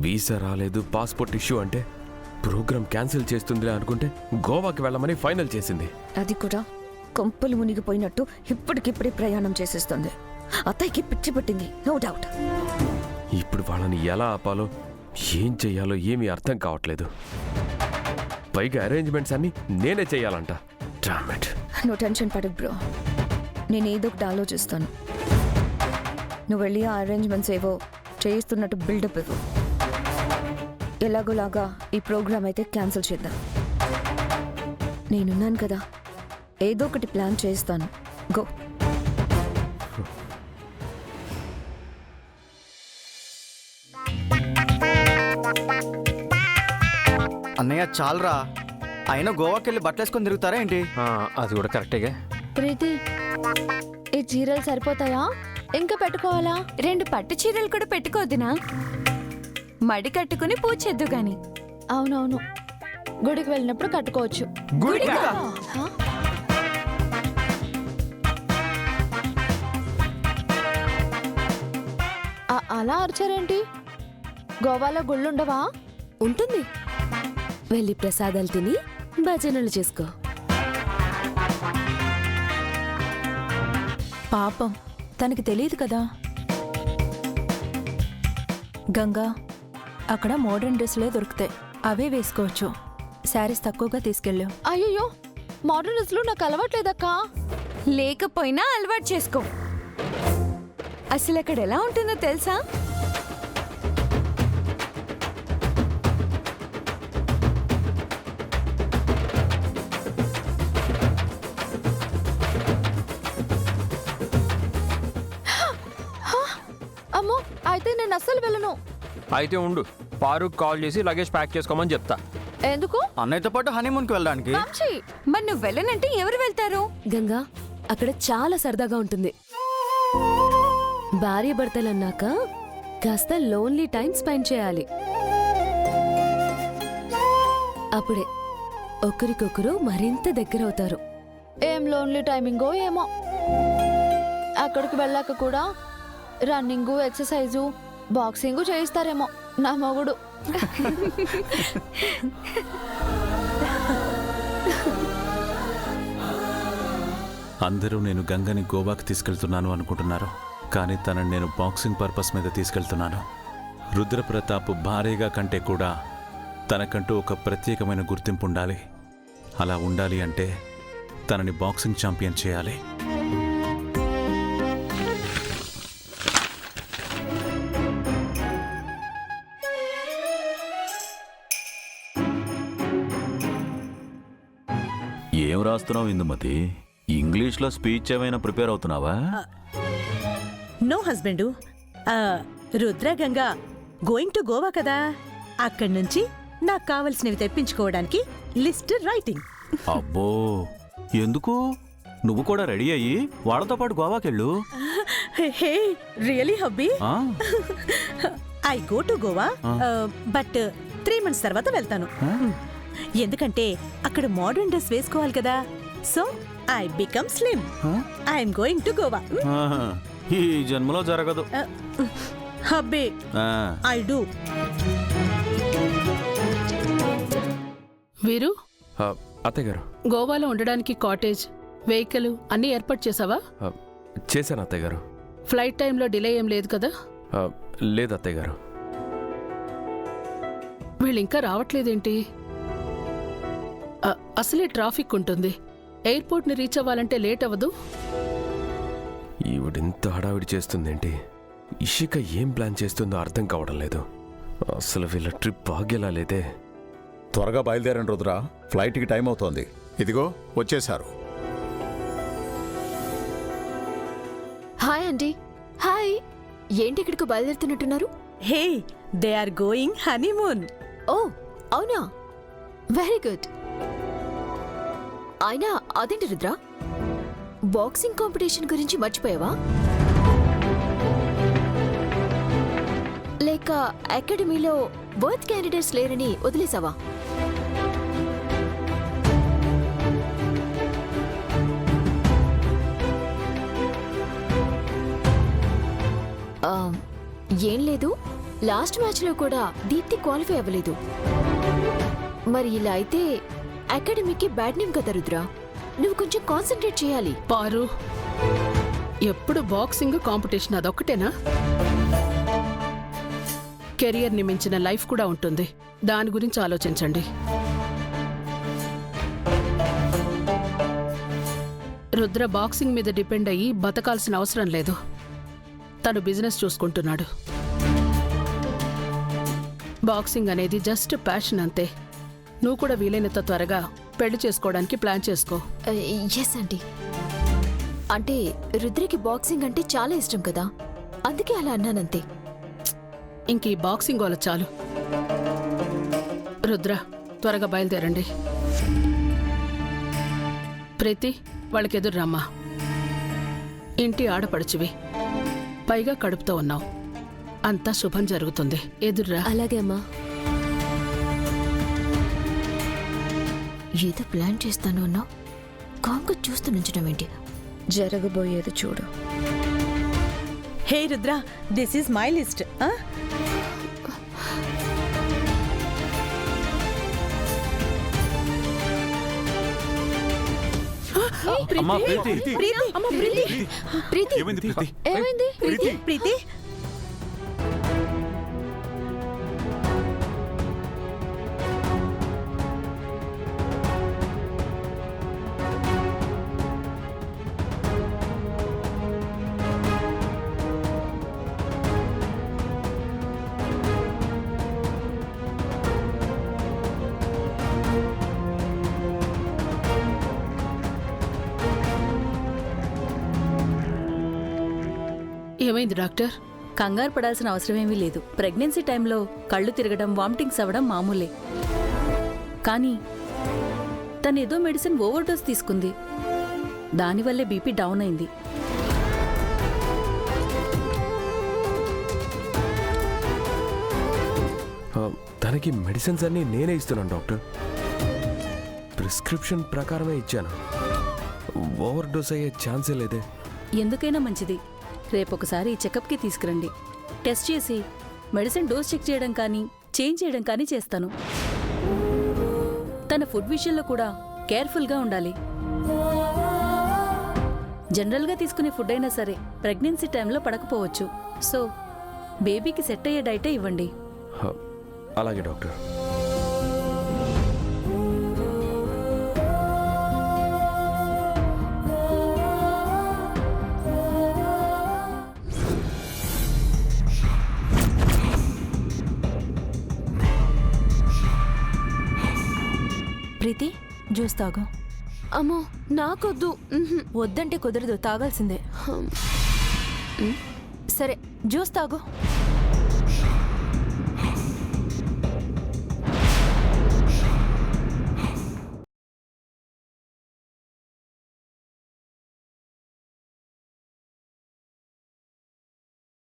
Visa రాలేదు, passport issue అంటే programme cancel చేస్తుందిలే అనుకుంటే గోవాకి వెళ్ళమని ఫైనల్ చేసింది. అది కూడా కొంపలు మునిగిపోయినట్టు ఇప్పటికిప్పుడే ప్రయాణం చేసేస్తుంది. అత్తయ్యకి పిచ్చి పట్టింది, నో డౌట్. ఇప్పుడు వాళ్ళని ఎలా ఆపాలో, ఏం చెయ్యాలో ఏమీ అర్థం కావట్లేదు. పైగా అరేంజ్మెంట్స్ అన్ని నేనే చెయ్యాలంట. Damn it. నువ్వు టెన్షన్ పడకు బ్రో, నేను ఏదో ఒకటి ఆలోచిస్తాను. నువ్వు వెళ్ళి ఆ అరేంజ్మెంట్స్ ఏవో చేయిస్తున్నట్టు బిల్డప్ ఇవ్వు. ఎలాగోలాగా ఈ ప్రోగ్రామ్ అయితే క్యాన్సిల్ చేద్దాం. నేనున్నాను కదా, ఏదో ఒకటి ప్లాన్ చేస్తాను. గో. అన్నయ్య చాలరా, అయినా గోవాకి వెళ్ళి బట్టలు వేసుకొని తిరుగుతారా ఏంటి? అది కూడా కరెక్టేగా. ప్రీతి, ఈ చీరలు సరిపోతాయా ఇంకా పెట్టుకోవాలా? 2 పట్టు చీరలు కూడా పెట్టుకోవద్దునా? మడి కట్టుకుని పూజ చేద్దు గాని. అవునవును, గుడికి వెళ్ళినప్పుడు కట్టుకోవచ్చు. హా? అలా అరిచారేంటి? గోవాలో గుళ్ళుండవా? ఉంటుంది. వెళ్ళి ప్రసాదాలు తిని భజనలు చేసుకో. పాపం, తనకి తెలియదు కదా. గంగా, అక్కడ మోడర్న్ డ్రెస్సులే దొరుకుతాయి, అవే వేసుకోవచ్చు. శారీస్ తక్కువగా తీసుకెళ్ళావు. అయ్యో, మోడర్న్ డ్రెస్లు నాకు అలవాట్లేదక్కా. లేకపోయినా అలవాటు చేసుకో. అసలు అక్కడ ఎలా ఉంటుందో తెలుసా? అమ్మో, అయితే నేను అస్సలు వెళ్ళను. అయితే ఉండు, పారుక్ కాల్ చేసి లగేజ్ ప్యాక్ చేసుకోమని చెప్తా. ఎందుకు? అన్నయ్యతో పాటు హనీమూన్కి వెళ్ళడానికి. వంశీ, మరి నువ్వు వెళ్ళనంటే ఎవరు వెళ్తారు? గంగా, అక్కడ చాలా సరదాగా ఉంటుంది. భార్య భర్తలన్నాక కాస్త లోన్లీ టైం స్పెండ్ చేయాలి. అప్పుడే ఒకరికొకరు మరింత దగ్గరవుతారు. ఏం లోన్లీ టైమింగో ఏమో. అక్కడికి వెళ్ళాక కూడా రన్నింగు, ఎక్సర్సైజు, బాక్సింగు చేయిస్తారేమో నా మొగుడు. అందరూ నేను గంగని గోవాకి తీసుకెళ్తున్నాను అనుకుంటున్నారు, కానీ తనని నేను బాక్సింగ్ పర్పస్ మీద తీసుకెళ్తున్నాను. రుద్రప్రతాప్ భార్యగా కంటే కూడా తనకంటూ ఒక ప్రత్యేకమైన గుర్తింపు ఉండాలి. అలా ఉండాలి అంటే తనని బాక్సింగ్ ఛాంపియన్ చేయాలి. ఏం రాస్తున్నావు ఇందుమతి? ఇంగ్లీష్లో స్పీచ్ ఏమైనా ప్రిపేర్ అవుతున్నావా? No husband, Rudra Ganga going to Goa కదా, అక్కడి నుంచి నాకు కావలసినవి తెప్పించుకోవడానికి లిస్ట్ రైటింగ్. అబ్బో, ఎందుకు? నువ్వు కూడా రెడీ అయ్యి వాళ్ళతో పాటు గోవాకెళ్ళు. Hey, really hubby? I go to Goa, but 3 months తర్వాత వెళ్తాను. ఎందుకంటే అక్కడ మోడర్న్ డ్రెస్ వేసుకోవాలి కదా. So I become slim. I'm going to Goa. ఈ జన్మలో జరగదు. Hubby, I do. వీరు, అత్తయ్య గారు, గోవాలో ఉండడానికి కాటేజ్, వెహికల్ అన్నీ ఏర్పాటు చేసావా? చేశాను అత్తయ్య గారు. ఫ్లైట్ టైంలో డిలే ఏం లేదు కదా? లేదు అత్తయ్య గారు. వీళ్ళింకా రావట్లేదేంటి? అసలే ట్రాఫిక్ ఉంటుంది, ఎయిర్పోర్ట్ని రీచ్ అవ్వాలంటే లేట్ అవ్వదు? ఈవిడింత హడావిడి చేస్తుందేంటి? ఇషిక ఏం ప్లాన్ చేస్తుందో అర్థం కావడం లేదు. అసలు వీళ్ళ ట్రిప్ ఆగేలా లేదే. త్వరగా బయలుదేరండి రుద్ర, ఫ్లైట్కి టైం అవుతోంది. ఇదిగో వచ్చేశారు. Hi aunty. హాయ్. ఏంటి ఇక్కడికి బయలుదేరుతున్నట్టున్నారు? హే, దే ఆర్ గోయింగ్ హనీమూన్. ఓ అవునా, వెరీ గుడ్. అయినా అదేంటి రుద్ర, బాక్సింగ్ కాంపిటీషన్ గురించి మర్చిపోయావా? లేక అకాడమీలో వర్త్ క్యాండిడేట్స్ లేరని వదిలేసావా? ఏం లేదు, లాస్ట్ మ్యాచ్లో కూడా దీప్తి క్వాలిఫై అవ్వలేదు. మరి ఇలా అయితే అకాడమీకి బ్యాడ్ నేమ్ కదా రుద్ర. నువ్వు కొంచెం కాన్సన్ట్రేట్ చేయాలి. పారు, ఎప్పుడు బాక్సింగ్ కాంపిటీషన్ అదొక్కటేనా? కెరియర్ని మించిన లైఫ్ కూడా ఉంటుంది. దాని గురించి ఆలోచించండి. రుద్ర బాక్సింగ్ మీద డిపెండ్ అయ్యి బతకాల్సిన అవసరం లేదు. తను బిజినెస్ చూసుకుంటున్నాడు. బాక్సింగ్ అనేది జస్ట్ ప్యాషన్ అంతే. నువ్వు కూడా వీలైనంత త్వరగా పెళ్లి చేసుకోవడానికి ప్లాన్ చేసుకో. Yes aunty. అంటే రుద్రకి బాక్సింగ్ అంటే చాలా ఇష్టం కదా, అందుకే అలా అన్నానంతే. ఇంక ఈ బాక్సింగ్ గోల చాలు. రుద్ర, త్వరగా బయలుదేరండి. ప్రీతి, వాళ్ళకి ఎదురు రమ్మా. ఇంటి ఆడపడుచువి, పైగా కడుపుతో ఉన్నావు. అంతా శుభం జరుగుతుంది. ఎదుర్రా. అలాగే అమ్మా. ఏదో ప్లాన్ చేస్తాను అన్నావు, కాంగా చూస్తూ నుంచడం ఏంటి? జరగబోయేది చూడు. Hey Rudra, this is my list. అమ్మా ప్రీతి, ప్రీతి, ఏమైంది ప్రీతి? ఏమైంది? ప్రీతి, ఏమైంది డాక్టర్? కంగారు పడాల్సిన అవసరమేమీ లేదు. ప్రెగ్నెన్సీ టైంలో కళ్ళు తిరగడం, వామిటింగ్స్ అవ్వడం మామూలే. కానీ తనేదో మెడిసిన్ ఓవర్డోస్ తీసుకుంది. దానివల్లే బీపీ డౌన్ అయింది. తనకి మెడిసిన్స్ అన్నీ నేనే ఇస్తున్నాను డాక్టర్. ప్రిస్క్రిప్షన్ ప్రకారమే ఇచ్చాను. ఓవర్ డోస్ అయ్యే ఛాన్సే లేదే. ఎందుకైనా మంచిది, రేపొకసారి ఈ చెకప్కి తీసుకురండి. టెస్ట్ చేసి మెడిసిన్ డోస్ చెక్ చేయడం కానీ చేంజ్ చేయడం కానీ చేస్తాను. తన ఫుడ్ విషయంలో కూడా కేర్ఫుల్గా ఉండాలి. జనరల్గా తీసుకునే ఫుడ్ అయినా సరే ప్రెగ్నెన్సీ టైంలో పడకపోవచ్చు. సో బేబీకి సెట్ అయ్యే డైటే ఇవ్వండి. అలాగే డాక్టర్. ప్రీతి, జ్యూస్ తాగు. అమ్మో, నాకొద్దు. వద్దంటే కుదరదు, తాగాల్సిందే. సరే, జ్యూస్ తాగు.